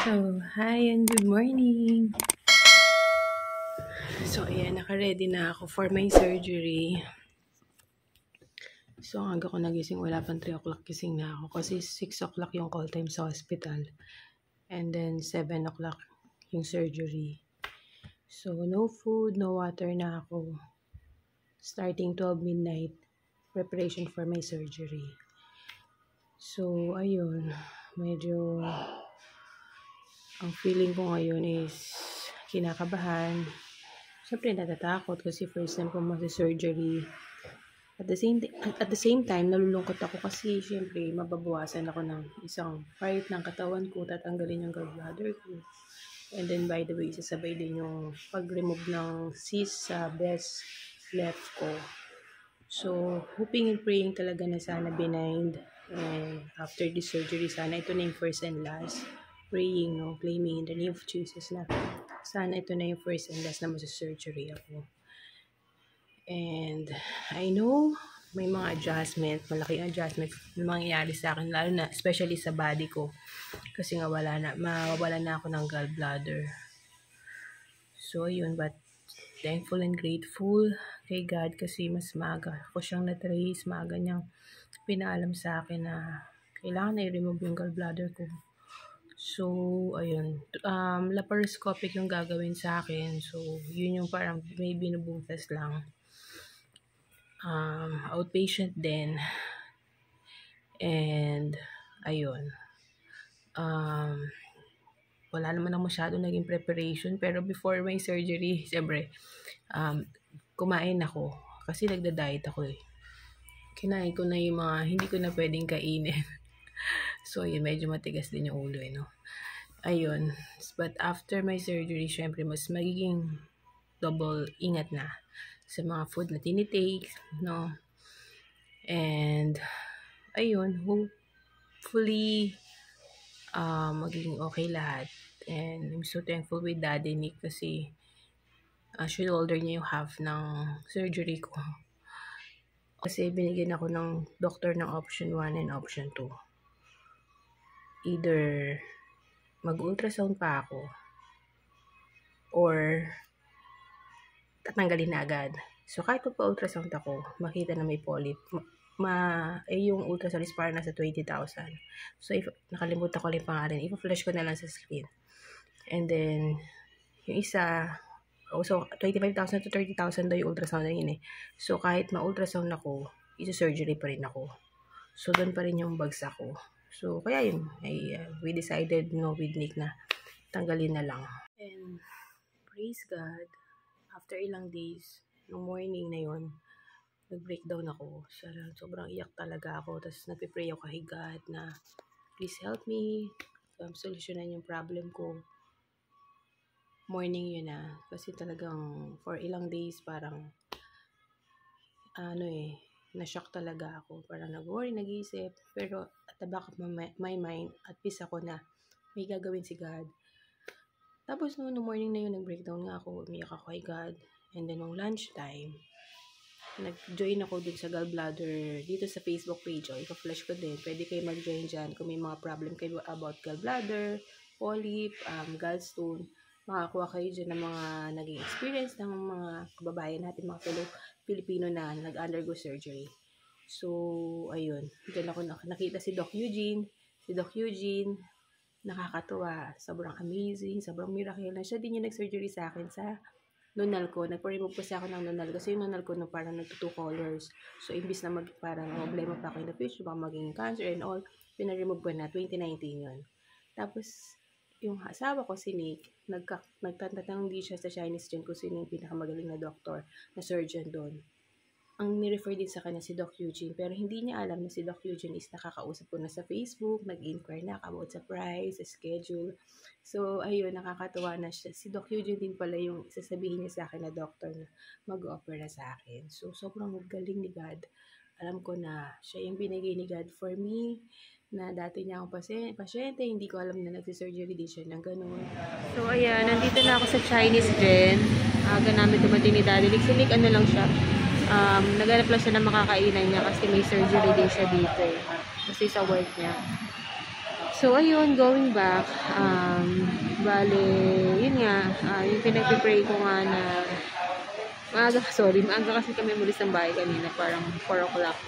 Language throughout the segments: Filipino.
So, hi and good morning. So, ayan, naka-ready na ako for my surgery. So, ang aga ko nagising, wala pang 3 o'clock gising na ako kasi 6 o'clock yung call time sa hospital. And then, 7 o'clock yung surgery. So, no food, no water na ako. Starting 12 midnight, preparation for my surgery. So, ayun, medyo ang feeling ko ngayon is kinakabahan. Siyempre natatakot kasi first time ko mag-surgery. At the same time, nalulungkot ako kasi siyempre mababawasan ako ng isang part ng katawan ko, tatanggalin yung gallbladder ko. And then by the way, sasabay din yung pag-remove ng cyst sa breast left ko. So, hoping and praying talaga na sana benign. And after this surgery, sana ito na yung first and last. Praying, no? Claiming in the name of Jesus na sana ito na yung first and last na masa-surgery ako. And I know may mga adjustment, malaking adjustment na mangyayari sa akin, lalo na especially sa body ko. Kasi nga mawawala na ako ng gallbladder. So, yun, but thankful and grateful kay God kasi mas maaga ko siyang na-trace, maaga niyang pinaalam sa akin na kailangan na i-remove yung gallbladder ko. So, ayun. Laparoscopic yung gagawin sa akin. So, yun yung parang may binubutas lang. Outpatient din. And, ayun. Wala naman ako masyado naging preparation. Pero before my surgery, siyempre, kumain ako. Kasi nagda-diet ako eh. Kinain ko na yung mga hindi ko na pwedeng kainin. So, yun, medyo matigas din yung ulo, no? Ayun. But after my surgery, syempre, mas magiging double ingat na sa mga food na tinitake, no? And, ayun, hopefully, magiging okay lahat. And I'm so thankful with Daddy Nick kasi shoulder niya yung half ng surgery ko. Kasi binigyan ako ng doctor ng option 1 and option 2. Either mag-ultrasound pa ako or tatanggalin na agad. So, kahit pa-ultrasound ako, makita na may polyp. Yung ultrasound is parang nasa 20,000. So, nakalimutan ko lang yung pangalan. Ipa-flash ko na lang sa screen. And then, yung isa, so 25,000 to 30,000 daw yung ultrasound na yun eh. So, kahit ma-ultrasound ako, isa-surgery pa rin ako. So, doon pa rin yung bagsak ko. So, kaya yun, we decided, with Nick na tanggalin na lang. And, praise God, after ilang days, nung morning na yun, nag-breakdown ako. Sobrang iyak talaga ako. Tapos, nagpipray ako kay God na, please help me, solusyonan yung problem ko. Morning yun na. Kasi talagang, for ilang days, parang, na-shock talaga ako. Parang nag-worry, nag-iisip. Pero at the back of my mind, at peace ako na may gagawin si God. Tapos no morning na yun, nag-breakdown nga ako. Umiyak ako kay God. And then nung lunchtime, nag-join ako dun sa gallbladder dito sa Facebook page. Ipa-flash ko din. Pwede kayo mag-join dyan kung may mga problem kayo about gallbladder, polyp, gallstone. Makakuha kayo dyan ng mga naging experience ng mga kababayan natin, mga fellow Pilipino na nag-undergo surgery. So, ayun. Diyan ako nakita si Doc Eugene. Si Doc Eugene, nakakatuwa. Sobrang amazing. Sobrang miracle na. Siya din yung nag-surgery sa akin sa nunal ko. Nagpa-remove kasi ako ng nunal. Kasi yung nunal ko parang nagto 2 colors. So, imbis na parang problema pa ako in the future, baka maging cancer and all, pinaremove ko na. 2019 yun. Tapos, yung asawa ko, si Nick, nagtatanong din siya sa Chinese dyan kung sino yung pinakamagaling na doctor, na surgeon doon. Ang ni-refer din sa kanya si Doc Eugene, pero hindi niya alam na si Doc Eugene is nakakausap ko na sa Facebook, nag-inquire na about sa price, sa schedule. So, ayun, nakakatuwa na siya. Si Doc Eugene din pala yung sasabihin niya sa akin na doctor na mag-offer na sa akin. So, sobrang galing ni God. Alam ko na siya yung binigay ni God for me, na dati niya akong pasyente, hindi ko alam na nagsisurgery din siya ng ganun. So, ayan, nandito na ako sa Chinese din. Aga namin dumating ni Daddy Nick. Si Nick, ano lang siya, naghanap lang siya ng makakainan niya kasi may surgery din siya dito eh. Kasi sa work niya. So, ayun, going back, bale, yun nga, yung pinagpipray ko nga na, maaga kasi kami mulis ng bahay kanina, parang 4 o'clock.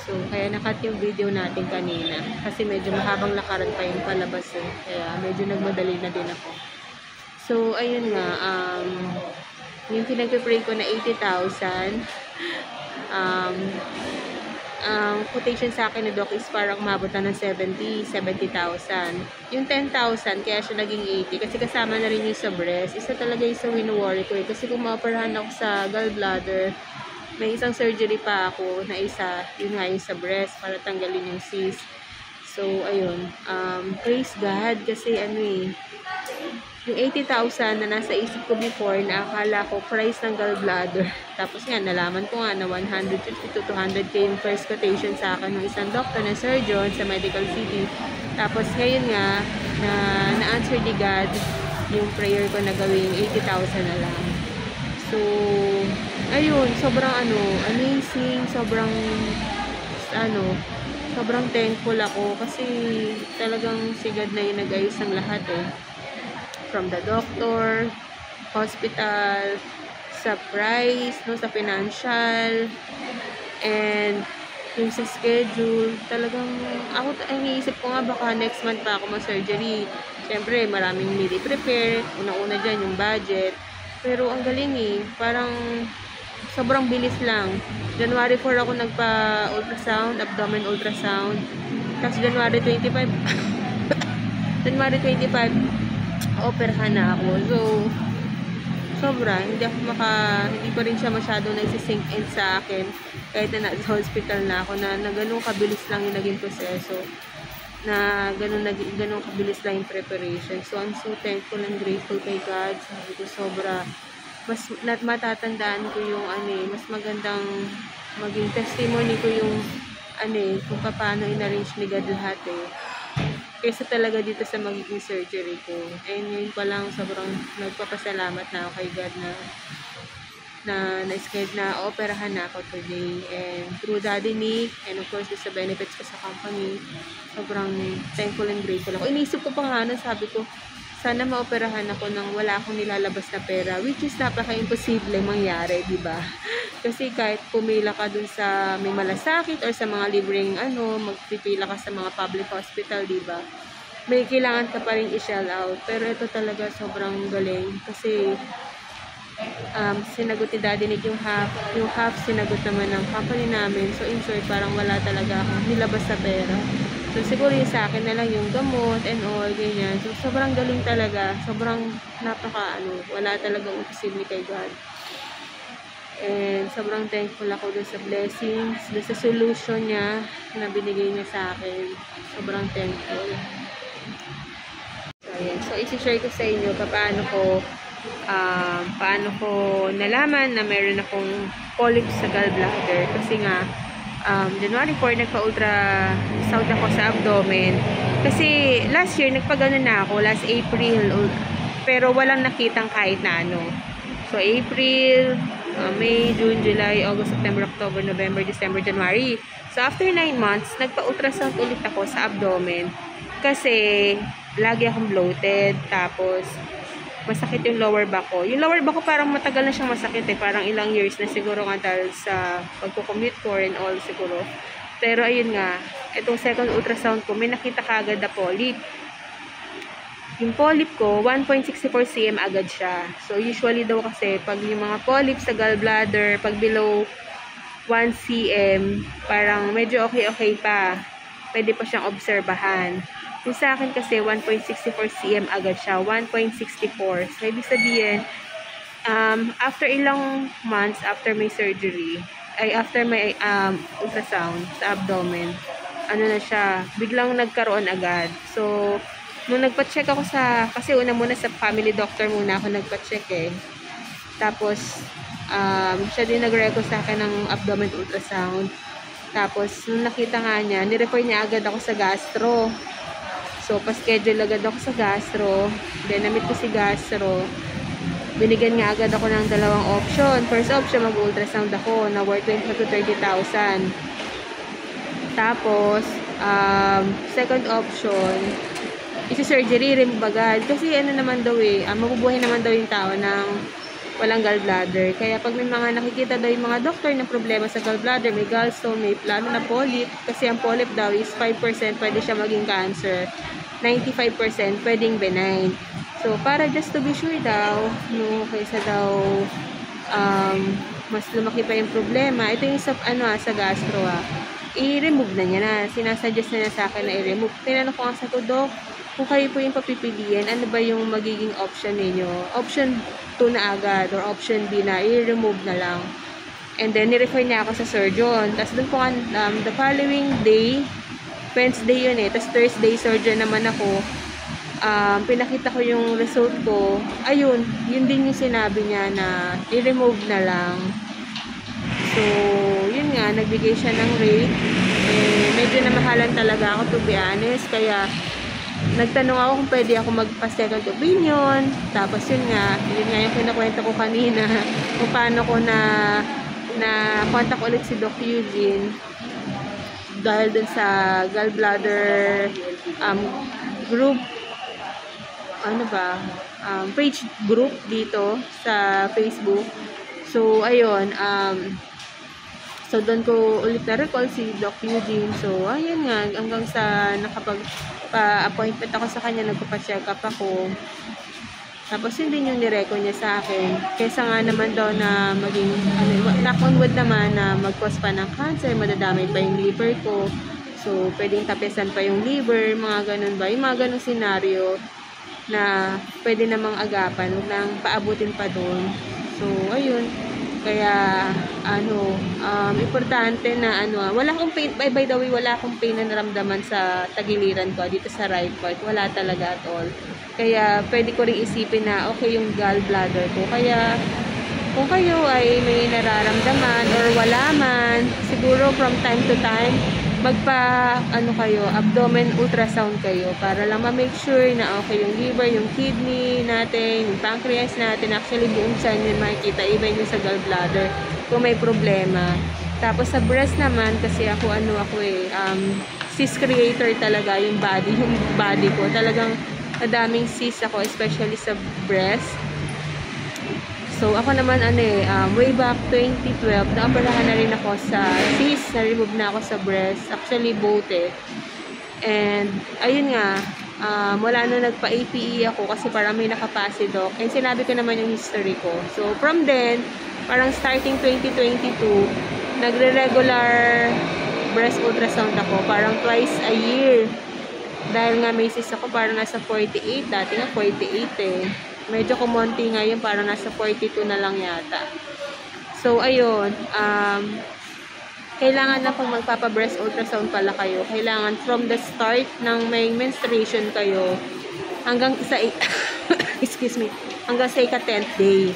So, kaya nakat yung video natin kanina, kasi medyo mahabang lakaran pa yung palabas eh, kaya medyo nagmadali na din ako. So, ayun nga, yung pinagpipray ko na 80,000, ang quotation sa akin na doc is parang umabot na ng 70,000. Yung 10,000, kaya siya naging 80. Kasi kasama na rin yung sa breast. Isa talaga yung sa wino-worry ko eh. Kasi kung ma-operahan ako sa gallbladder, may isang surgery pa ako na isa. Yun nga yung sa breast para tanggalin yung cyst. So, ayun. Praise God. Kasi ano eh, yung 80,000 na nasa isip ko before na akala ko price ng gallbladder. Tapos nga, nalaman ko nga na 150 to 200k yung first quotation sa akin ng isang doctor na surgeon sa Medical City. Tapos ngayon nga, na-answer ni God yung prayer ko na gawing 80,000 na lang. So, ayun, sobrang amazing, sobrang thankful ako kasi talagang si God na yung nag-ayos ng lahat eh. From the doctor, hospital, sa price, no, sa financial, and yung sa schedule. Talagang ako iniisip ko nga baka next month pa ako mag-surgery. Siyempre, maraming need i-prepare. Una-una dyan yung budget. Pero ang galing eh. Parang sobrang bilis lang. January 4 ako nagpa-ultrasound, abdomen ultrasound. Tapos January 25, operahan na ako. So, sobra. Hindi pa rin siya masyado nagsisink in sa akin. Kahit na nasa hospital na ako, na ganun kabilis lang yung naging proseso. Na ganun kabilis lang yung preparation. So, I'm so thankful and grateful kay God. Sabi ko, sobra. Mas matatandaan ko yung mas magandang maging testimony ko yung kung paano in-arrange ni God lahat eh. Kaysa talaga dito sa magiging surgery ko. And ngayon pa lang sobrang nagpapasalamat na ako kay God na scared na operahan na ako today. And through Daddy Nick, and of course sa benefits ko sa company, sobrang thankful and grateful ako. Iniisip ko pa nga sabi ko, sana maoperahan ako nang wala akong nilalabas na pera, which is napaka-imposible mangyari, di ba? Kasi kahit pumila ka dun sa may malasakit or sa mga libreng magpipila ka sa mga public hospital, di ba? May kailangan ka pa rin i-shell out. Pero ito talaga sobrang galing kasi sinagot ni Daddy Nick yung half sinagot naman ng company namin. So in short, parang wala talaga akong nilabas na pera. So, siguro yung sa akin na lang yung gamot and all, ganyan. So, sobrang galing talaga. Sobrang wala talagang imposible kay God. And sobrang thankful ako dun sa blessings, dun sa solution niya na binigay niya sa akin. Sobrang thankful. So, ayan. So, isi-share ko sa inyo paano ko nalaman na meron akong polyps sa gallbladder. Kasi nga, January 4, nagpa-ultrasound ako sa abdomen. Kasi last year, nagpagano na ako, last April. Pero walang nakitang kahit na So, April, May, June, July, August, September, October, November, December, January. So, after 9 months, nagpa-ultrasound ulit ako sa abdomen. Kasi, lagi akong bloated. Tapos, masakit yung lower back ko. Yung lower back ko parang matagal na siyang masakit eh. Parang ilang years na siguro nga dahil sa pagko-commute ko and all siguro. Pero ayun nga, itong second ultrasound ko, may nakita kagad na polyp. Yung polyp ko, 1.64 cm agad siya. So usually daw kasi, pag yung mga polyp sa gallbladder, pag below 1 cm, parang medyo okay pa. Pwede pa siyang obserbahan. Yung sa akin kasi 1.64 cm agad siya, 1.64. So ibig sabihin, after ilang months after my surgery, after my ultrasound sa abdomen, na siya, biglang nagkaroon agad. So nung nagpa-check ako kasi una muna sa family doctor muna ako nagpa-check eh. Tapos siya din nag-record sa akin ng abdomen ultrasound. Tapos nung nakita nga niya, nirefer niya agad ako sa gastro. So, pa-schedule agad ako sa gastro. Then, namit ko si gastro. Binigyan nga agad ako ng 2 option. First option, mag-ultrasound ako na worth 20,000 to 30,000. Tapos, Second option, isi-surgery rin bagad. Kasi ano naman daw mabubuhay naman daw yung tao ng walang gallbladder. Kaya pag may mga nakikita daw yung mga doktor na problema sa gallbladder, may gallstone, may plano na polyp, kasi ang polyp daw is 5% pwede siya maging cancer, 95% pwedeng benign. So, para just to be sure daw, no, kaysa daw mas lumaki pa yung problema, ito yung sa gastro i-remove na niya na. Sinasuggest na niya sa akin na i-remove. Tinanong ko nga sa Dok, kung kayo po yung papipiliin, ano ba yung magiging option ninyo? Option 2 na agad or option B na i-remove na lang. And then, ni-refer niya ako sa surgeon. Tapos doon po the following day, Wednesday yun Tapos Thursday, surgeon naman ako. Pinakita ko yung result ko. Ayun, yun din yung sinabi niya na i-remove na lang. So, yun nga, nagbigay siya ng rate. Medyo namahalan talaga ako, to be honest. Kaya, nagtanong ako kung pwede ako magpa-second opinion. Tapos yun nga yung kinakwento ko kanina. Kung paano ko na contact ulit si Doc Eugene. Dahil dun sa gallbladder group, page group dito sa Facebook. So, ayun, so, doon ko ulit na-recall si Doc Eugene. So, ayun nga, hanggang sa nakapag-appointment ako sa kanya, nagpa-check up ako. Tapos, yun din yung nireko niya sa akin. Kesa nga naman daw na maging, knock on wood naman na mag-cause pa ng cancer, madadamay pa yung liver ko. So, pwedeng tapesan pa yung liver, mga ganun ba? Yung mga ganun scenario na pwede namang agapan, huwag nang paabutin pa doon. So, ayun. Kaya, importante na, wala akong pain, by the way, wala akong pain na naramdaman sa tagiliran ko, dito sa right part. Wala talaga at all. Kaya, pwede ko rin isipin na okay yung gallbladder ko. Kaya, kung kayo ay may nararamdaman or wala man, siguro from time to time, abdomen ultrasound kayo para lang ma-make sure na okay yung liver, yung kidney natin, yung pancreas natin, actually buong tiyan yung makikita, even yung sa gallbladder kung may problema. Tapos sa breast naman, kasi ako cyst creator talaga yung body ko. Talagang madaming cyst ako, especially sa breast. So, ako naman, way back 2012, naoperahan na rin ako sa cyst, na-remove na ako sa breast. Actually, both And, ayun nga, wala na nagpa-APE ako kasi parang may nakapasi doc. And sinabi ko naman yung history ko. So, from then, parang starting 2022, nagre-regular breast ultrasound ako. Parang twice a year. Dahil nga may cyst ako, parang nasa 48. Dati nga 48 Medyo kumonti ngayon, parang nasa 42 na lang yata. So, ayun. Kailangan na pag magpapa-breast ultrasound pala kayo, kailangan from the start ng may menstruation kayo hanggang sa hanggang sa ika-10th day.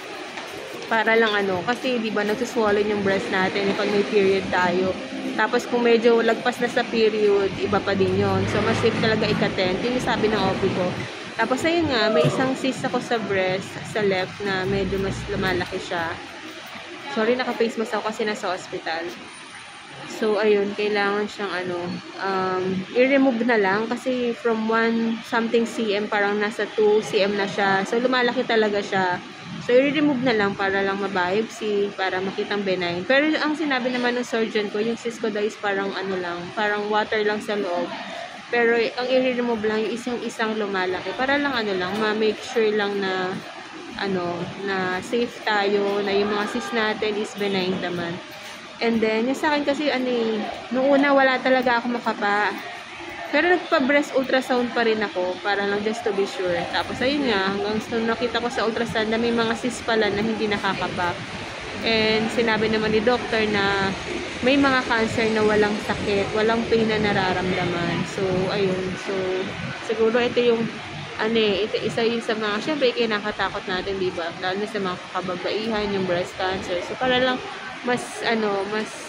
Para lang kasi di ba nagsuswollen yung breast natin pag may period tayo. Tapos kung medyo lagpas na sa period, iba pa din yon. So, mas safe talaga ika-10th. Yun yung sabi ng OP ko. Tapos, ayun nga, may isang cyst ako sa breast, sa left, na medyo mas lumalaki siya. Sorry, naka-face mask ako kasi nasa hospital. So, ayun, kailangan siyang, i-remove na lang kasi from 1 something cm, parang nasa 2 cm na siya. So, lumalaki talaga siya. So, i-remove na lang para lang ma-biopsy, para makitang benign. Pero, ang sinabi naman ng surgeon ko, yung cyst ko daw is parang parang water lang sa loob. Pero, ang i-remove lang, yung isang lumalaki. Para lang ma-make sure lang na, na safe tayo, na yung mga cyst natin is benign naman. And then, yung sa akin kasi, nung una, wala talaga ako makapa. Pero, nagpa-breast ultrasound pa rin ako, para lang just to be sure. Tapos, ayun nga, hanggang nakita ko sa ultrasound na may mga cyst pala na hindi nakakapa. And sinabi naman ni doctor na may mga cancer na walang sakit, walang pain na nararamdaman. So, ayun. So, siguro ito yung, ito isa yun sa mga, syempre, kinakatakot natin, diba? Lalo sa mga kababaihan, yung breast cancer. So, para lang, mas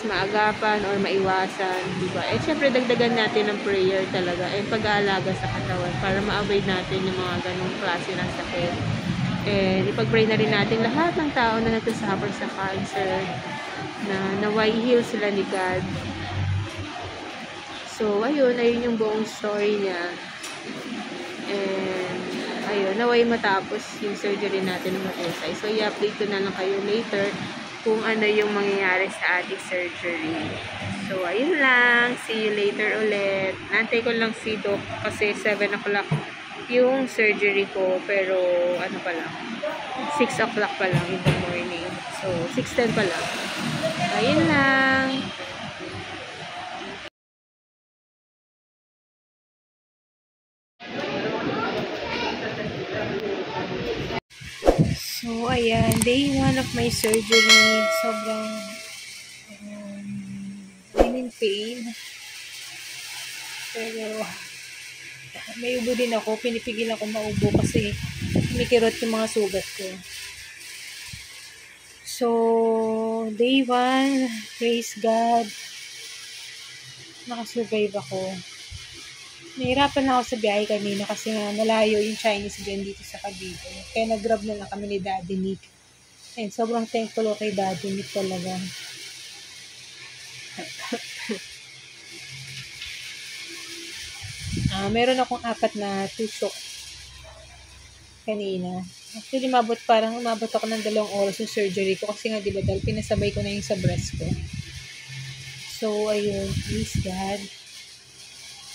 maagapan or maiwasan, diba? Syempre, dagdagan natin ng prayer talaga. Pag-aalaga sa katawan para ma-avoid natin yung mga ganong klase ng sakit. Ipag-pray na rin natin lahat ng tao na nagsasuffer sa cancer na naway heal sila ni God. So, ayun yung buong story niya. And, ayun, naway matapos yung surgery natin ng SI. So, i-update ko na lang kayo later kung ano yung mangyayari sa ating surgery. So, ayun lang. See you later ulit. Nantay ko lang si Doc kasi 7 o'clock yung surgery ko. Pero, ano pa lang, 6 o'clock pa lang in the morning. So, 6:10 pa lang. Ayun lang. So, ayan. Day 1 of my surgery. Sobrang I'm in pain. Pero, may ubo din ako. Pinipigil ako maubo kasi kumikirot yung mga sugat ko. So, day 1, praise God, nakasurvive ako. Nahirapan na ako sa biyahe kanina kasi nga malayo yung Chinese din dito sa Cavite. Kaya nag-grab na lang kami ni Daddy Nick. And sobrang thankful ako kay Daddy Nick talaga. Meron akong 4 na tusok kanina. Actually, umabot ako ng 2 oras yung surgery ko kasi nga diba dahil pinasabay ko na yung sa breast ko. So, ayun, please God.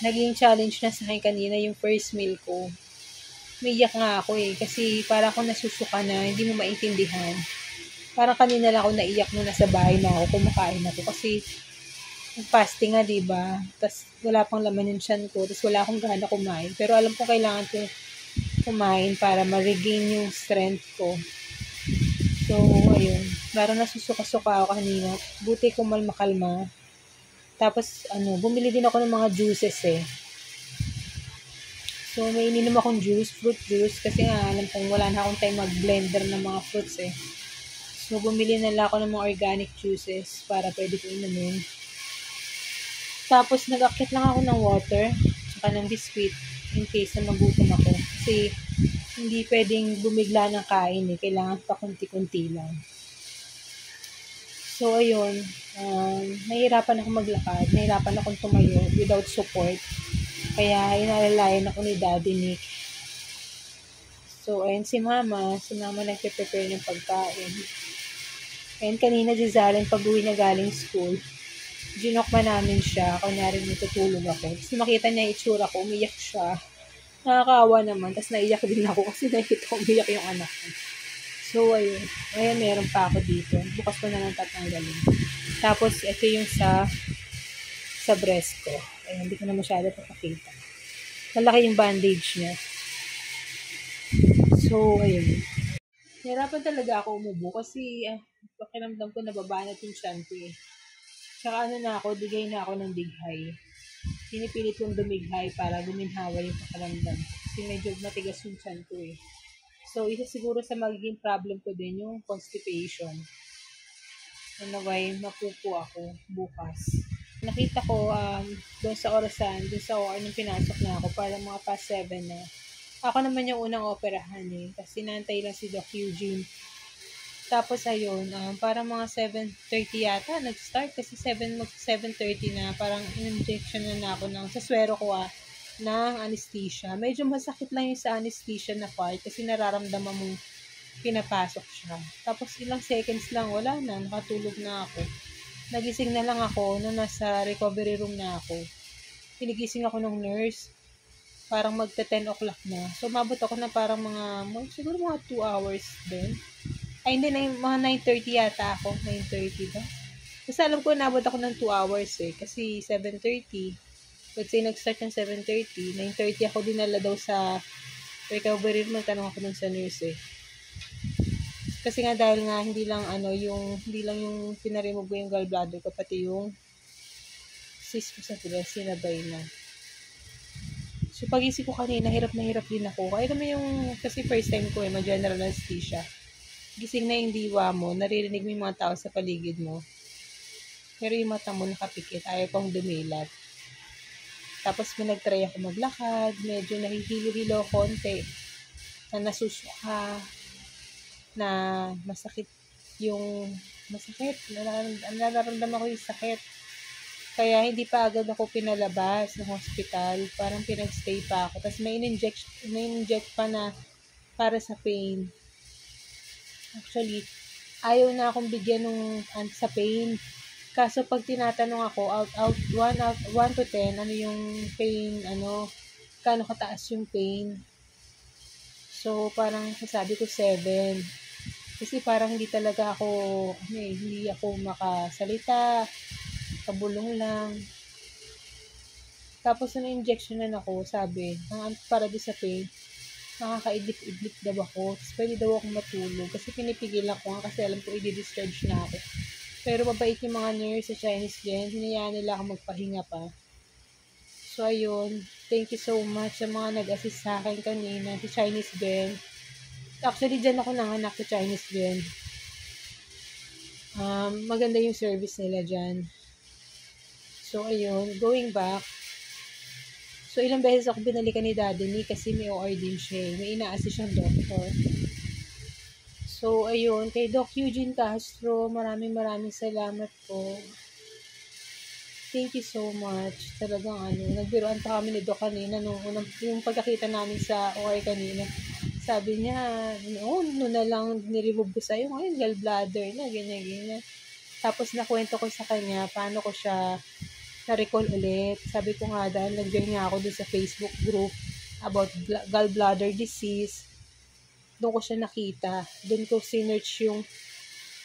Naging challenge na sa akin kanina yung first meal ko. Umiyak nga ako kasi para ako nasusuka na, hindi mo maintindihan. Parang kanina lang ako naiyak nung nasa bahay na ako, kumakain ako kasi fasting nga, diba? Tapos wala pang laman yung tiyan ko, tapos wala akong gana kumain. Pero alam ko kailangan ko kumain para ma-regain yung strength ko. So, ayun. Parang nasusuka-suka ako kanina. Buti kumalma-kalma. Tapos, bumili din ako ng mga juices So, may ininom akong fruit juice, kasi nga alam kong wala na akong time mag-blender ng mga fruits So, bumili na lang ako ng mga organic juices para pwede ko inumin. Tapos, nag-akit lang ako ng water, tsaka ng biscuit, in case na magutom ako. Kasi, hindi pwedeng bumigla ng kain Kailangan pa kunti-kunti lang. So, ayun. Nahihirapan ako maglakad. Nahihirapan akong tumayo without support. Kaya, inalalayan ako ni Daddy Nick. So, ayun si Mama. Si Mama nagpe-prepare ng pagkain. Ayun, kanina si Zalen pag-uwi na galing school. Ginokma namin siya. Kunyari natutulog ako. Tapos makita niya yung itsura ko. Umiyak siya. Nakakaawa naman. Tapos naiyak din ako kasi nakita ko umiyak yung anak ko. So, ayun. Ayan, meron pa ako dito. Bukas ko na lang tatanggalin. Tapos, ito yung sa breast ko. Ayan, hindi ko na masyado papakita. Malaki yung bandage niya. So, ayun. Nahirapan talaga ako umubo kasi pakiramdam ko nababanat yung tiyan ko Tsaka na ako, digay na ako ng dighay. Pinipilit kong dumighay para guminhawa yung pakiramdam. Kasi medyo matigas yung tiyan ko So, isa siguro sa magiging problem ko din yung constipation. Anyway, mapupo ako bukas. Nakita ko doon sa orasan, doon sa OR nung pinasok na ako para mga past 7 na. Ako naman yung unang operahan kasi nantay lang si Doc Eugene. Tapos ayun, parang mga 7:30 yata nag-start kasi 7:30 na parang injection na ako sa swero ko ng anesthesia. Medyo masakit lang yung sa anesthesia na part kasi nararamdaman mong pinapasok siya. Tapos ilang seconds lang, wala na, nakatulog na ako. Nagising na lang ako nung nasa recovery room na ako. Pinigising ako ng nurse. Parang magta 10 o'clock na. So, mabot ako na parang siguro mga 2 hours din. Ay, hindi, mga 9:30 yata ako. 9:30 ba? Kasi alam ko, nabot ako ng 2 hours kasi 7:30. Let's say, nag-start ng 7:30. 9:30 ako dinala daw sa recovery room. Magtanong ako dun sa nurse Kasi nga dahil nga hindi lang yung pinaremove ko yung gallbladder ko, pati yung cyst ko sa breast, sinabay na. So, pag-isip ko kanina, hirap na hirap din ako. Kaya naman kasi first time ko mag-general anesthesia. Gising na yung diwa mo, naririnig mo yung mga tao sa paligid mo. Pero yung mata mo nakapikit, ayaw pang dumilat. Tapos nag-try ako maglakad, medyo nahihilo-hilo konti, na nasusuka, na masakit, nararamdaman ko yung sakit. Kaya hindi pa agad ako pinalabas ng hospital. Parang pinagstay pa ako. Tapos may in-inject pa na para sa pain. Actually, ayaw na akong bigyan ng sa pain. Kaso pag tinatanong ako, 1 to 10, ano yung pain, kano kataas yung pain. So, parang sasabi ko 7. Kasi parang hindi talaga ako, hindi ako makasalita, kabulong lang. Tapos nung injectionan ako, sabi, para doon sa pain, nakakaidlip-idlip daw ako. Tapos pwede daw ako matulog. Kasi pinipigilan ko nga kasi alam ko i-discharge na ako. Pero mabait yung mga nurse sa Chinese Gen. Hinayaan nila ako magpahinga pa. So, ayun. Thank you so much sa mga nag-assist sa akin kanina sa Chinese Gen. Actually, dyan ako nanganak sa Chinese Gen. Maganda yung service nila dyan. So, ayun. Going back. So, ilang beses ako binalikan ni Daddy ni kasi may OR din siya. May ina-assist siyang doctor. So, ayun. Kay Doc Eugene Castro, maraming salamat po. Thank you so much. Talagang nagbiruan pa kami ni Doc kanina nung yung pagkakita namin sa OR kanina. Sabi niya, noon na lang niremove ko sa'yo. Ngayon, gallbladder na, ganyan. Tapos nakwento ko sa kanya, paano ko siya na-recall ulit. Sabi ko nga dahil nag-join nga ako dun sa Facebook group about gallbladder disease. Doon ko siya nakita. Doon ko sinearch yung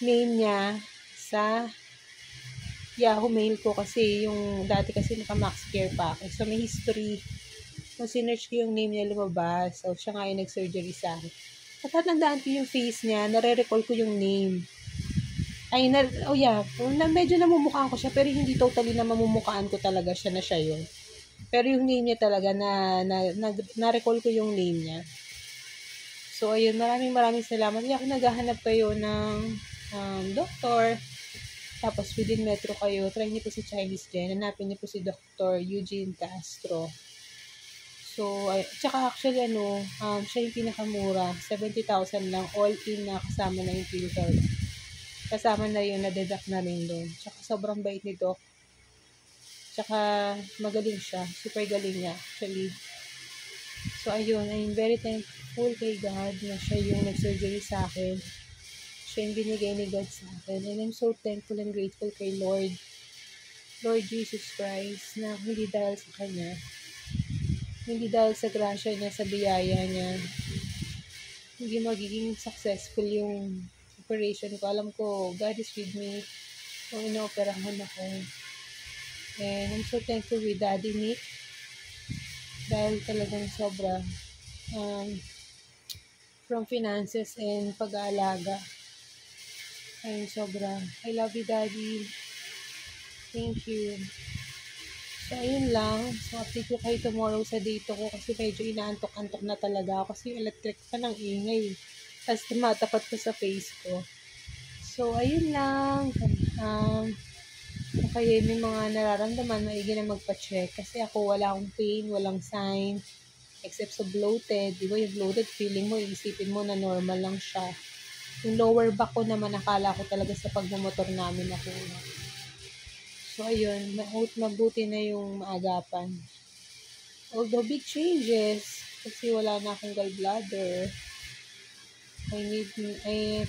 name niya sa Yahoo Mail ko kasi yung dati kasi naka-Max Care pa ako. So may history. Nung sinearch ko yung name niya lumabas. So siya nga yung nag-surgery sa akin. Natatandaan ko yung face niya. Nare-recall ko yung name. Medyo namumukhaan ko siya pero hindi totally na mamumukhaan ko talaga siya na siya yun. Pero yung name niya talaga na-recall ko yung name niya. So ayun, maraming salamat. Hindi ako naghahanap kayo ng doktor. Tapos within Metro kayo, try niyo po si Chinese Gen. Hanapin niyo po si Dr. Eugene Castro. So, tsaka actually siya yung pinakamura. 70,000 lang, all in na kasama na yung PhilHealth. Kasama na yun, na-deduct na rin doon. Tsaka sobrang bait ni Doc. Tsaka magaling siya. Super galing niya, actually. So, ayun. I'm very thankful kay God na siya yung nag-surgery sa akin. Siya yung binigay ni God sa akin. And I'm so thankful and grateful kay Lord Jesus Christ na hindi dahil sa Kanya. Hindi dahil sa grasya niya, sa biyaya niya. Hindi magiging successful yung operation ko. Alam ko, God is with me kung inooperahan ako. And I'm so thankful with Daddy Nick dahil talagang sobra from finances and pag-aalaga. Ayun, sobra. I love you, Daddy. Thank you. So, ayun lang. So, update ko kayo tomorrow sa dito ko kasi medyo inaantok-antok na talaga ako kasi yung electric pa ng ingay. Tapos tumatapat ko sa face ko. So, ayun lang. Kung kayo may mga nararamdaman, maigi na magpa-check. Kasi ako wala akong pain, walang sign. Except sa bloated. Diba yung bloated feeling mo, iisipin mo na normal lang siya. Yung lower back ko naman, nakala ko talaga sa pagmumotor namin ako. So, ayun. Mabuti na yung maagapan. Although big changes, kasi wala na akong gallbladder.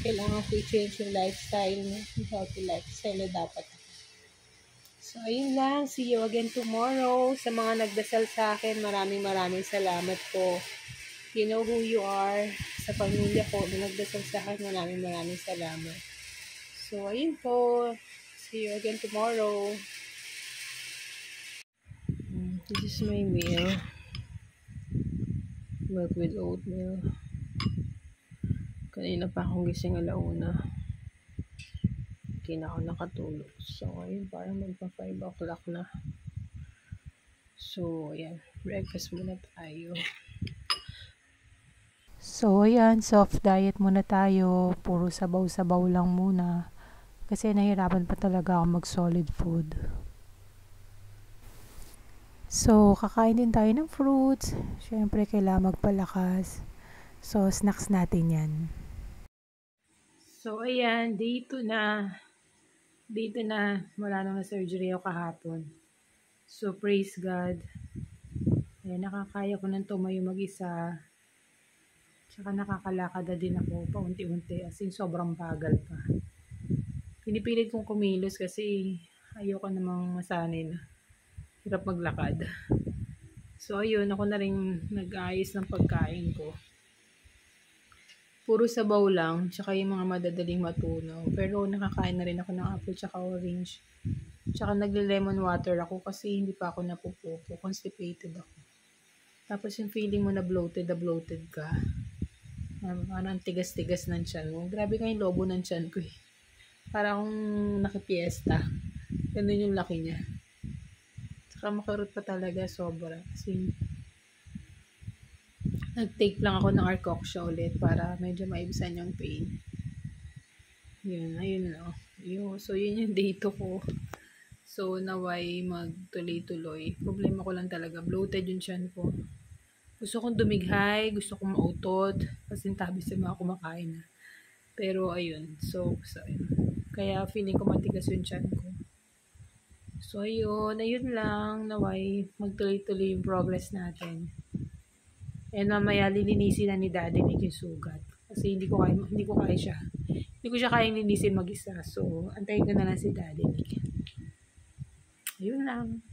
Kailangan ko i-change yung lifestyle, yung healthy lifestyle na dapat. So, ayun lang. See you again tomorrow. Sa mga nagdasal sa akin, maraming salamat po. You know who you are. Sa pamilya ko na nagdasal sa akin, maraming salamat. So, ayun po. See you again tomorrow. This is my meal. Milk with oatmeal. Kanina pa akong gising 1:00. Hindi na ako nakatulog. So, ayun, parang magpa 5 o'clock na. So, ayan. Breakfast muna tayo. So, ayan. Soft diet muna tayo. Puro sabaw-sabaw lang muna. Kasi nahirapan pa talaga ako mag-solid food. So, kakain din tayo ng fruits. Siyempre, kailangan magpalakas. So, snacks natin yan. So, ayan. Day 2 na. Dito na, wala nang na-surgery ako kahapon. So, praise God. Ayan, nakakaya ko nang tumayo mag-isa. Tsaka nakakalakad na din ako paunti-unti. As in, sobrang bagal pa. Pinipilit kong kumilos kasi ayoko namang masanay na hirap maglakad. So, ayun, ako na rin nag-aayos ng pagkain ko. Puro sabaw lang, tsaka yung mga madadaling matunaw. Pero nakakain na rin ako ng apple tsaka orange. Tsaka nagle-lemon water ako kasi hindi pa ako napupupo. Constipated ako. Tapos yung feeling mo na bloated ka. Parang tigas-tigas ng tiyan mo. Grabe kayong lobo ng tiyan ko eh. Para akong nakipiesta. Ganun yung laki niya. Tsaka makarot pa talaga sobra. Kasi nag-take lang ako ng Arcoxia ulit para medyo maibisan yung pain. Yun, ayun o. So, yun yung date ko. So, naway magtuloy-tuloy. Problema ko lang talaga. Bloated yung tiyan ko. Gusto kong dumighay, gusto kong mautot. Kasi tabi sa mga kumakain na. Pero, ayun. So ayun. Kaya feeling ko matigas yung tiyan ko. So, ayun lang. Naway magtuloy-tuloy yung progress natin. And mamaya lilinisin na ni Daddy Nick yung sugat. Kasi hindi ko kaya siya. Hindi ko siya kayang linisin mag-isa. So, antayin ko na lang si Daddy Nick. Ayun lang.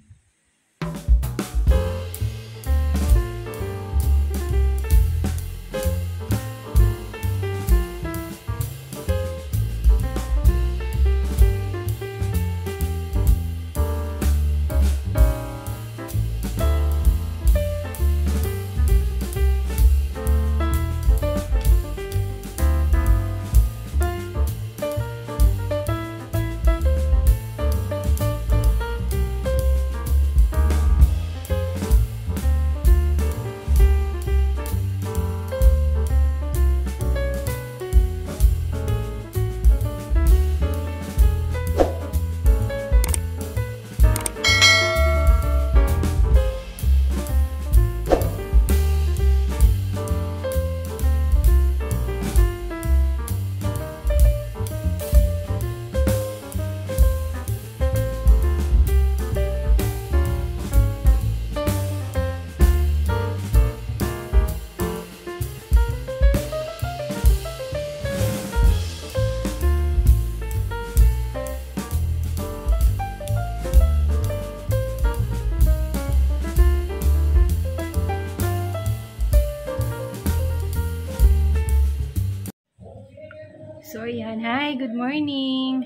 So, ayan. Hi, good morning.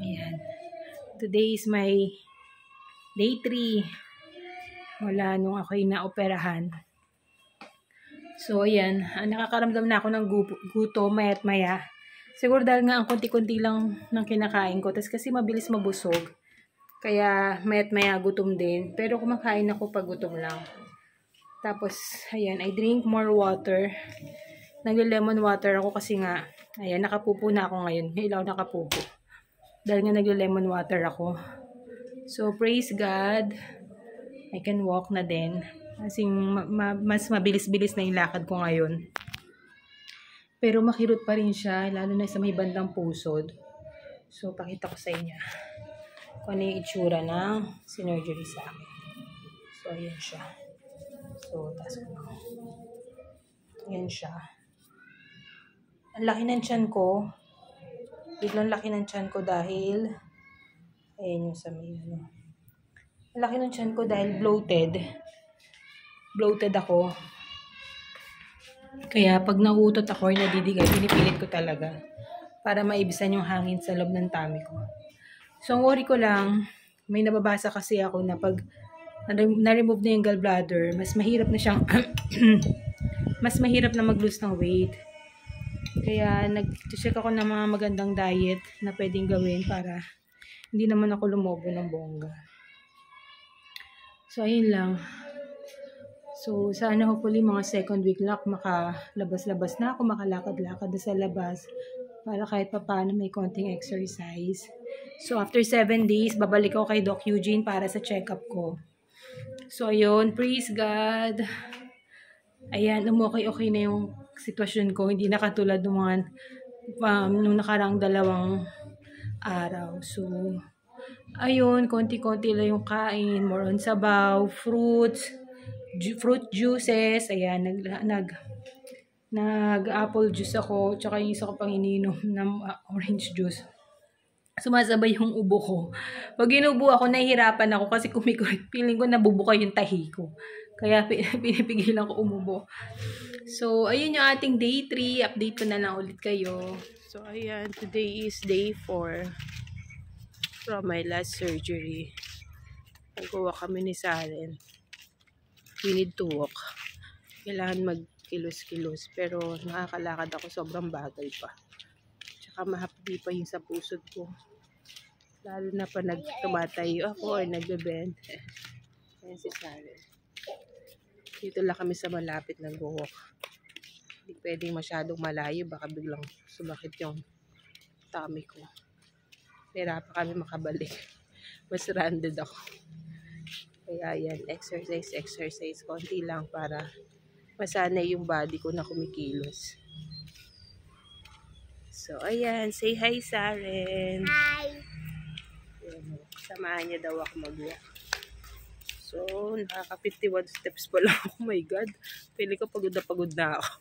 Ayan. Today is my day 3. Mula nung ako'y naoperahan. So, ayan. Nakakaramdam na ako ng gutom maya't maya. Siguro dahil nga ang konti-konti lang ng kinakain ko. Tapos kasi mabilis mabusog. Kaya maya't maya gutom din. Pero kumakain ako pag gutom lang. Tapos, ayan. I drink more water. Nagle-lemon water ako kasi nga, ayan, nakapupo na ako ngayon. Ilaw nakapupo. Dahil nga nagle-lemon water ako. So, praise God. I can walk na din. Kasi mas mabilis-bilis na yung lakad ko ngayon. Pero makirot pa rin siya, lalo na sa may bandang pusod. So, pakita ko sa inyo kung ano yung itsura ng sinurgery sa akin. So, ayan siya. So, taas ko na. Ayan siya. Ang laki ng tiyan ko. Biglang laki ng tiyan ko dahil ayan yung sa may ano. Ang laki ng tiyan ko dahil bloated. Bloated ako. Kaya pag nauutot ako or nadidigay, pinipilit ko talaga para maibisan yung hangin sa loob ng tummy ko. So, ang worry ko lang, may nababasa kasi ako na pag na-remove na yung gallbladder, mas mahirap na siyang mas mahirap na mag-lose ng weight. Kaya nag-check ako ng mga magandang diet na pwedeng gawin para hindi naman ako lumobo ng bongga. So, ayun lang. So, sana hopefully mga second week lang makalabas-labas na ako, makalakad-lakad na sa labas para kahit papaano may konting exercise. So, after 7 days, babalik ako kay Doc Eugene para sa check-up ko. So, ayun. Praise God. Ayan, okay na yung sitwasyon ko. Hindi na katulad ng mga nung nakaraang 2 araw. So, ayun, konti-konti lang yung kain, more on sabaw, fruits, fruit juices, ayan, nag-apple juice ako, tsaka yung isa ko pang ininom ng orange juice. Sumasabay yung ubo ko. Pag inubo ako, nahihirapan ako kasi feeling ko nabubuka yung tahi ko. Kaya pinipigilan ko umubo. So, ayun yung ating day 3. Update ko na lang ulit kayo. So, ayan. Today is day 4 from my last surgery. Nag-walk kami ni Saren. We need to walk. Kailangan magkilos-kilos. Pero nakakalakad ako, sobrang bagal pa. Tsaka mahapdi pa yung sa pusod ko. Lalo na pa nagtumatayo ako or nagbe-bend. Ayan si Saren. Dito lang kami sa malapit nag-walk. Hindi pwedeng masyadong malayo. Baka biglang sumakit yung tummy ko. Nahirapan kami makabalik. Mas stranded ako. Kaya yan, exercise. Konti lang para masanay yung body ko na kumikilos. So, ayan. Say hi, Saren. Hi! Ayan, samahan niya daw ako mag-walk. So, nakaka-51 steps pa lang. Oh my God. Pili ko pagod na ako.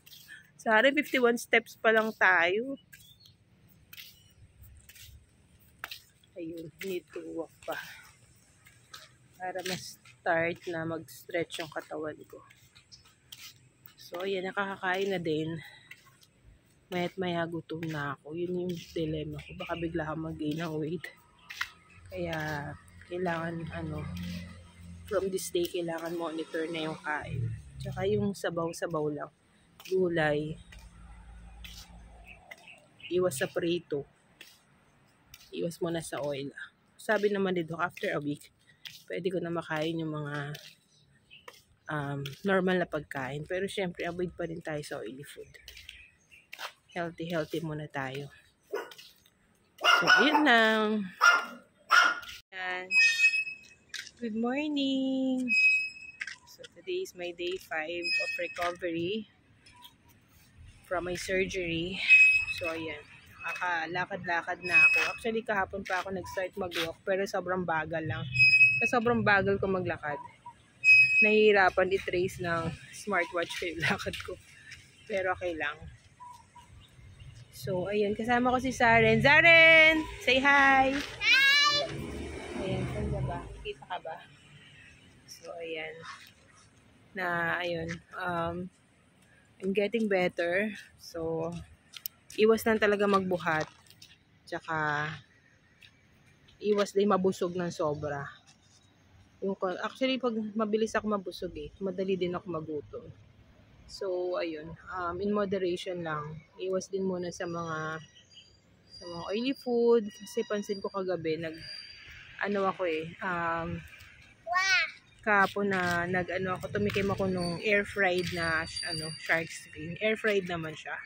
Saren, 51 steps pa lang tayo. Ayun, need to walk pa. Para ma-start na mag-stretch yung katawan ko. So, ayan, nakakakain na din. Maya't maya gutom na ako. Yun yung dilemma ko. Baka bigla akong mag-gain ng weight. Kaya, kailangan, from this day, kailangan monitor na yung kain. Tsaka yung sabaw-sabaw lang. Gulay. Iwas sa prito. Iwas muna sa oil. Sabi naman dito, after a week, pwede ko na makain yung mga normal na pagkain. Pero syempre, avoid pa rin tayo sa oily food. Healthy muna tayo. So, yun lang. Yan. Good morning! So, today is my day 5 of recovery from my surgery. So, ayan. Nakakalakad-lakad na ako. Actually, kahapon pa ako nag-start mag-walk, pero sobrang bagal lang. Kasi sobrang bagal ko maglakad. Nahihirapan i-trace ng smartwatch ko yung lakad ko. Pero okay lang. So, ayan. Kasama ko si Saren. Saren! Say hi! Hi! Ayan. Saan ba? Kita ka ba? So, ayan. Ayun. I'm getting better. So, iwas lang talaga magbuhat. Tsaka, iwas din mabusog ng sobra. Actually, pag mabilis ako mabusog madali din ako magutom. So, ayun. In moderation lang. Iwas din muna sa mga oily food. Kasi pansin ko kagabi, kahapon na tumikim ako nung air fried na shark fin. Air fried naman siya.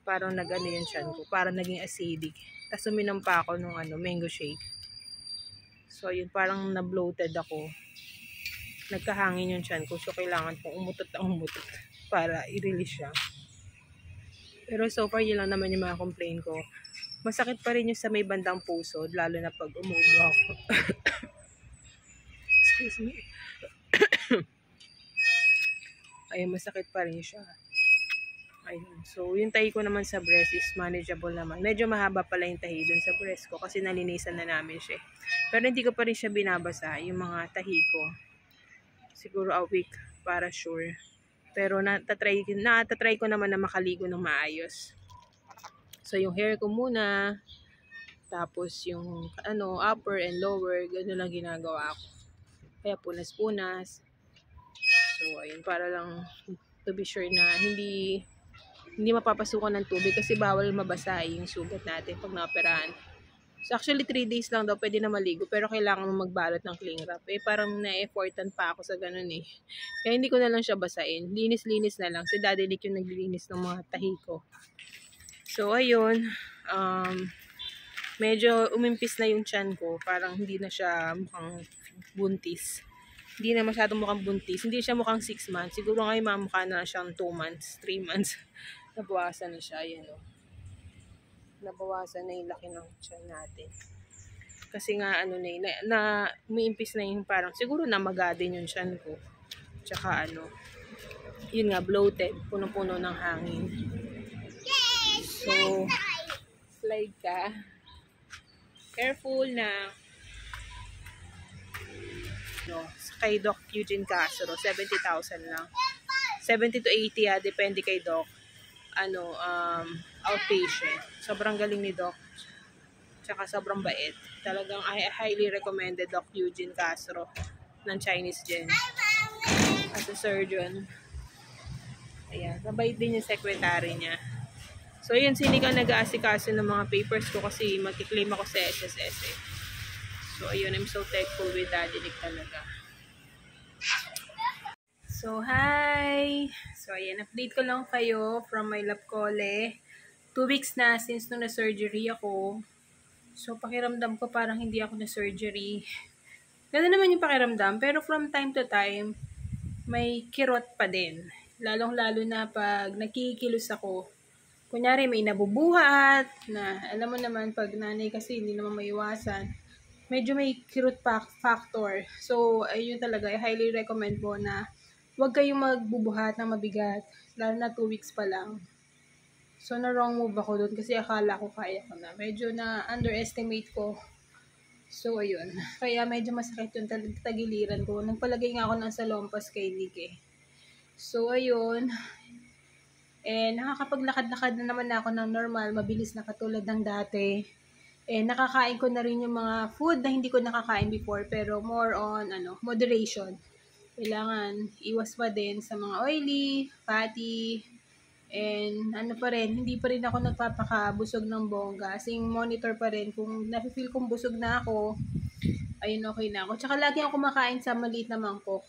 Parang yung tiyan ko, parang naging acidic. Tapos uminom pa ako nung mango shake. So yun, parang na-bloated ako. Nagkahangin yung tiyan ko, so kailangan kong umutot para i-release siya. Pero so far yun lang naman yung mga complain ko. Masakit pa rin yung sa may bandang puso, lalo na pag umuubo ako. Excuse me. Ayun, masakit pa rin siya. Ayun. So, yung tahi ko naman sa breast is manageable naman. Medyo mahaba pala yung tahi dun sa breast ko kasi nalinisan na namin siya. Pero hindi ko pa rin siya binabasa, yung mga tahi ko. Siguro a week para sure. Pero natatry ko naman na makaligo ng maayos. So, yung hair ko muna, tapos yung upper and lower, gano'n lang ginagawa ko. Kaya punas-punas. So, ayun, para lang to be sure na hindi mapapasukan ng tubig kasi bawal mabasa yung sugat natin pag naoperahan. So, actually, 3 days lang daw pwede na maligo pero kailangan mo magbalot ng cling wrap. Parang na-effortan pa ako sa ganun Kaya hindi ko na lang siya basain. Linis-linis na lang. Si Daddy Nick yung naglilinis ng mga tahi ko. So, ayun. Medyo umimpis na yung tiyan ko. Parang hindi na siya mukhang buntis. Hindi na masyadong mukhang buntis. Hindi siya mukhang 6 months. Siguro ngayon mamukha na siyang 2 months, 3 months. Nabawasan na siya. Ayan, nabawasan na yung laki ng tiyan natin. Kasi nga ano na umiimpis na yung parang siguro namaga din yung tiyan ko. Tsaka ano, yun nga bloated, puno-puno ng hangin. So, slide ka. Careful na. No, kay Doc Eugene Castro, 70,000 lang. 70 to 80 depende kay Doc. Ano, outpatient. Sobrang galing ni Doc. Tsaka sobrang bait. Talagang highly recommended Doc Eugene Castro ng Chinese Gen. As a surgeon. Ayan, mabait din yung secretary niya. So, yun, sini ka nag-aasikaso ng mga papers ko kasi magkiklaim ako sa SSS eh. So, ayun, I'm so thankful with Daddy Nick talaga. So, hi! So, ayan, update ko lang kayo from my lab cole. 2 weeks na since nung na-surgery ako. So, pakiramdam ko parang hindi ako na-surgery. Gano'n naman yung pakiramdam, pero from time to time, may kirot pa din. Lalong-lalo na pag nakikilos ako. Kunyari, may nabubuhat, na alam mo naman, pag nanay kasi hindi naman maiwasan. Medyo may kirot factor. So, ayun talaga, I highly recommend po na huwag kayong magbubuhat ng mabigat, lalo na 2 weeks pa lang. So, na-wrong move ako doon kasi akala ko kaya ko na. Medyo na-underestimate ko. So, ayun. Kaya medyo masakit yung tagiliran ko. Nagpalagay nga ako ng salompas kay Nick eh. So, ayun. Nakakapaglakad-lakad na naman ako ng normal. Mabilis na katulad ng dati. Nakakain ko na rin yung mga food na hindi ko nakakain before. Pero more on, moderation. Kailangan iwas pa din sa mga oily, fatty, and pa rin, hindi pa rin ako nagpapakabusog ng bongga. Kasi monitor pa rin kung nafe-feel kong busog na ako, ayun okay na ako. Tsaka lagi ako kumakain sa maliit na mangkok.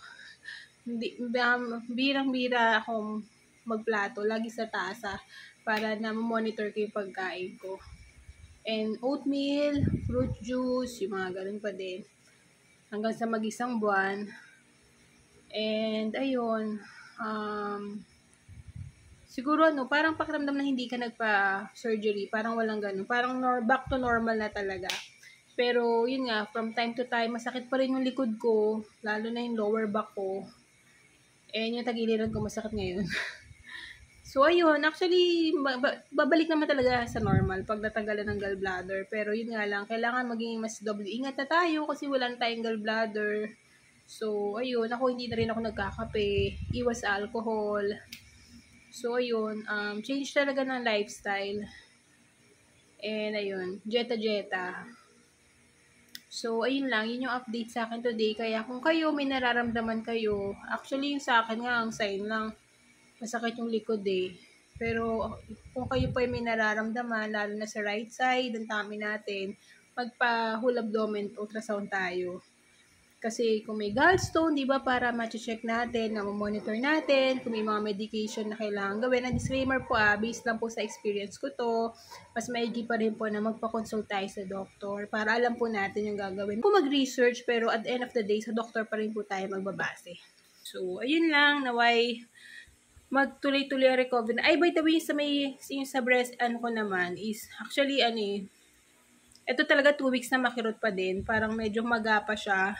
Birang-bira akong magplato, lagi sa tasa para na monitor ko yung pagkain ko. And oatmeal, fruit juice, yung mga ganun pa din. Hanggang sa mag-isang buwan. And ayun, siguro parang pakiramdam na hindi ka nagpa-surgery, parang walang ganun. Parang back to normal na talaga. Pero yun nga, from time to time, masakit pa rin yung likod ko, lalo na yung lower back ko. Yung tagiliran ko masakit ngayon. So ayun, actually, babalik naman talaga sa normal pag natanggalan ng gallbladder. Pero yun nga lang, kailangan maging mas doble ingat na tayo kasi wala na tayong gallbladder. So ayun, ako hindi na rin ako nagkakape, iwas alcohol. So, ayun, change talaga ng lifestyle. And, ayun, jeta-jeta. So, ayun lang, yun yung update sa akin today. Kaya, kung kayo, may nararamdaman kayo, actually, yung sa akin nga, ang sign lang, masakit yung likod eh. Pero, kung kayo pa may nararamdaman, lalo na sa right side, ang tummy natin, magpa-whole abdomen ultrasound tayo. Kasi kung may gallstone, di ba, para ma-check natin, na-monitor natin, kung may mga medication na kailangan gawin. Ang disclaimer po, based lang po sa experience ko to, mas maigi pa rin po na magpa-consult tayo sa doktor para alam po natin yung gagawin. Po mag-research, pero at the end of the day, sa doktor pa rin po tayo magbabase. So, ayun lang, naway magtuloy-tuloy ang recovery. Ay, by the way, yung sa breast, ko naman, is actually, ito talaga 2 weeks na makirot pa din. Parang medyo maga pa siya.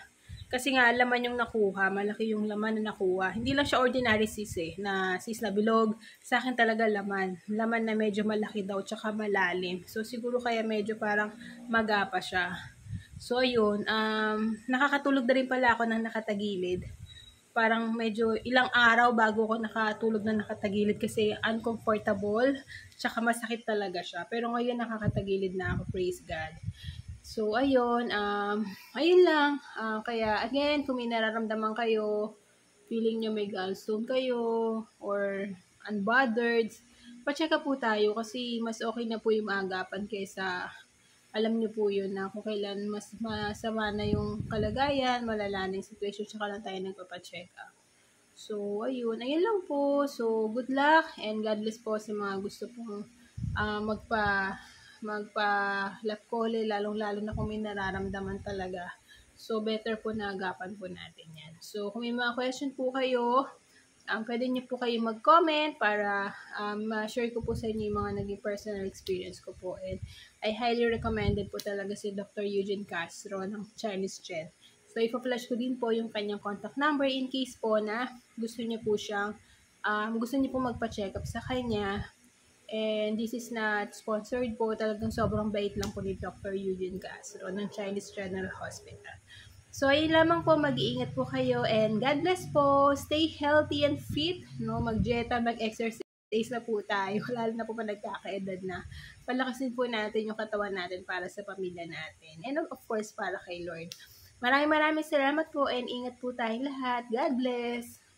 Kasi nga, laman yung nakuha. Malaki yung laman na nakuha. Hindi lang siya ordinary cyst na cyst na bilog. Sa akin talaga laman. Laman na medyo malaki daw, tsaka malalim. So, siguro kaya medyo parang maga pa siya. So, ayun. Nakakatulog na rin pala ako ng nakatagilid. Parang medyo ilang araw bago ako nakatulog na nakatagilid kasi uncomfortable. Tsaka masakit talaga siya. Pero ngayon nakakatagilid na ako. Praise God. So, ayun. Ayun lang. Kaya, again, kung may nararamdaman kayo, feeling nyo may gallstone kayo, or unbothered, pa-check up po tayo kasi mas okay na po yung maagapan kaysa alam nyo po yun na kung kailan mas masama na yung kalagayan, malala na yung situation, tsaka lang tayo nagpapacheck up. So, ayun. Ayun lang po. So, good luck and God bless po sa mga gusto pong magpa-lap cole, lalong-lalo na kung may nararamdaman talaga. So, better po na agapan po natin yan. So, kung may mga question po kayo, pwede niyo po kayo mag-comment para ma-share ko po sa inyo yung mga naging personal experience ko po. And I highly recommended po talaga si Dr. Eugene Castro ng Chinese Gen. So, ipa-flash ko din po yung kanyang contact number in case po na gusto niyo po siyang, gusto niyo po magpa-check up sa kanya. And this is not sponsored po. Talagang sobrang bait lang po ni Dr. Eugene Castro ng Chinese General Hospital. So, ayun lamang po. Mag-iingat po kayo. And God bless po. Stay healthy and fit. No? Mag-jeta, mag-exercise na po tayo. Lalo na po pa nagkakaedad na. Palakasin po natin yung katawan natin para sa pamilya natin. And of course, para kay Lord. Maraming salamat po. And ingat po tayong lahat. God bless.